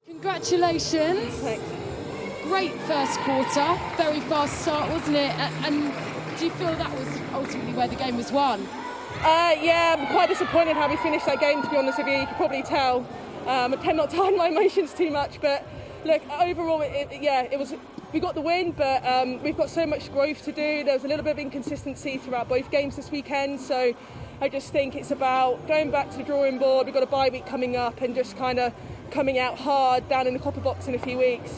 Congratulations. Thanks. Great first quarter, very fast start, wasn't it? And do you feel that was ultimately where the game was won? Yeah, I'm quite disappointed how we finished that game, to be honest with you. You can probably tell. I tend not to hide my emotions too much, but look, overall, it was. We got the win, but we've got so much growth to do. There was a little bit of inconsistency throughout both games this weekend, so I just think it's about going back to the drawing board. We've got a bye week coming up and just kind of coming out hard down in the copper box in a few weeks.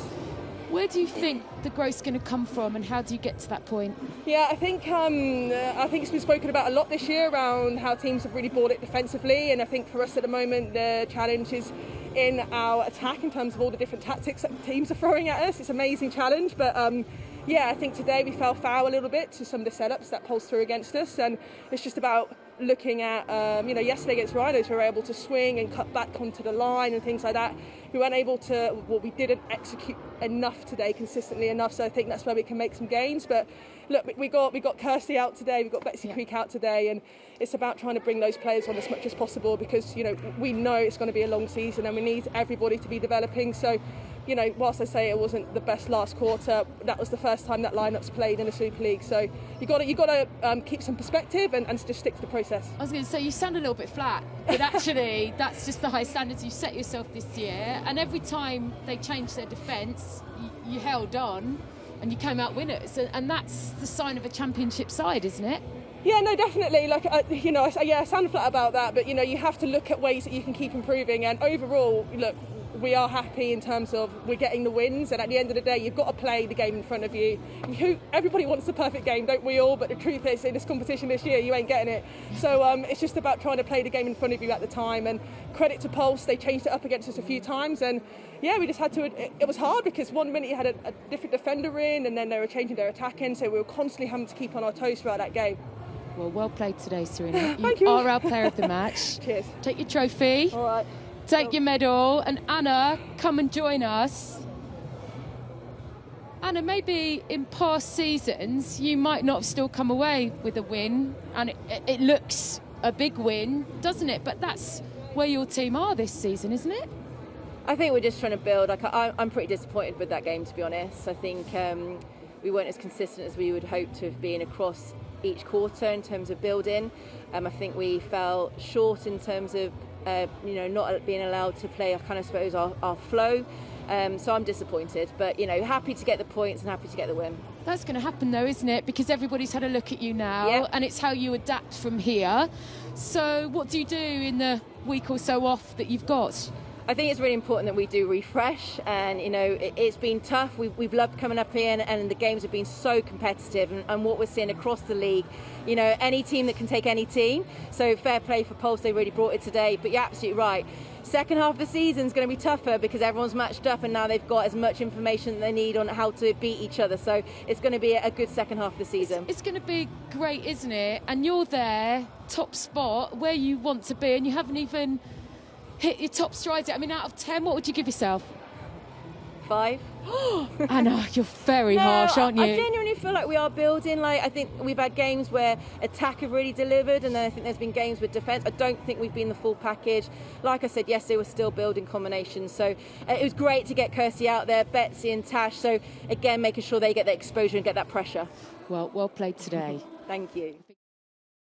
Where do you think the growth's going to come from, and how do you get to that point? Yeah, I think it's been spoken about a lot this year around how teams have really bought it defensively, and I think for us at the moment the challenge is in our attack in terms of all the different tactics that teams are throwing at us. It's an amazing challenge, but I think today we fell foul a little bit to some of the setups that pulsed through against us, and it's just about looking at, yesterday against Rhinos, we were able to swing and cut back onto the line and things like that. We weren't able to, we didn't execute enough today, consistently enough, so I think that's where we can make some gains. But look, we got Kirsty out today, we got Betsy Creek out today, and it's about trying to bring those players on as much as possible, because we know it's going to be a long season and we need everybody to be developing. So whilst I say it wasn't the best last quarter, that was the first time that lineup's played in the Superleague. So you got to keep some perspective and just stick to the process. I was going to say, you sound a little bit flat, but actually that's just the high standards you set yourself this year. And every time they changed their defence, you held on and you came out winners. And that's the sign of a championship side, isn't it? Yeah, no, definitely. I sound flat about that, but you have to look at ways that you can keep improving. And overall, look, we are happy in terms of we're getting the wins, and at the end of the day you've got to play the game in front of you. Everybody wants the perfect game, don't we all? But the truth is, in this competition this year, you ain't getting it. So it's just about trying to play the game in front of you at the time. And credit to Pulse, they changed it up against us a few times, and we just had to. It was hard because 1 minute you had a different defender in, and then they were changing their attack in, so we were constantly having to keep on our toes throughout that game. Well played today, Serena. Thank you. Are our player of the match. Cheers. Take your trophy. All right. Take your medal, and Anna, come and join us. Anna, maybe in past seasons you might not have still come away with a win, and it looks a big win, doesn't it? But that's where your team are this season, isn't it? I think we're just trying to build. I'm pretty disappointed with that game, to be honest. I think we weren't as consistent as we would hope to have been across each quarter in terms of building. I think we fell short in terms of not being allowed to play, I kind of suppose, our flow. So I'm disappointed, but happy to get the points and happy to get the win. That's going to happen though, isn't it? Because everybody's had a look at you now, and it's how you adapt from here. So what do you do in the week or so off that you've got? I think it's really important that we do refresh, and it's been tough. We've loved coming up here, and the games have been so competitive, and what we're seeing across the league, any team that can take any team. So fair play for Pulse, they really brought it today. But you're absolutely right. Second half of the season is going to be tougher because everyone's matched up, and now they've got as much information that they need on how to beat each other. So it's going to be a good second half of the season. It's going to be great, isn't it? And you're there, top spot, where you want to be, and you haven't even hit your top strides yet. I mean, out of 10, what would you give yourself? 5. Anna, you're very harsh, aren't you? I genuinely feel like we are building. I think we've had games where attack have really delivered, and then I think there's been games with defence. I don't think we've been the full package. Like I said yesterday, we're still building combinations. So it was great to get Kirsty out there, Betsy and Tash. So again, making sure they get that exposure and get that pressure. Well played today. Thank you.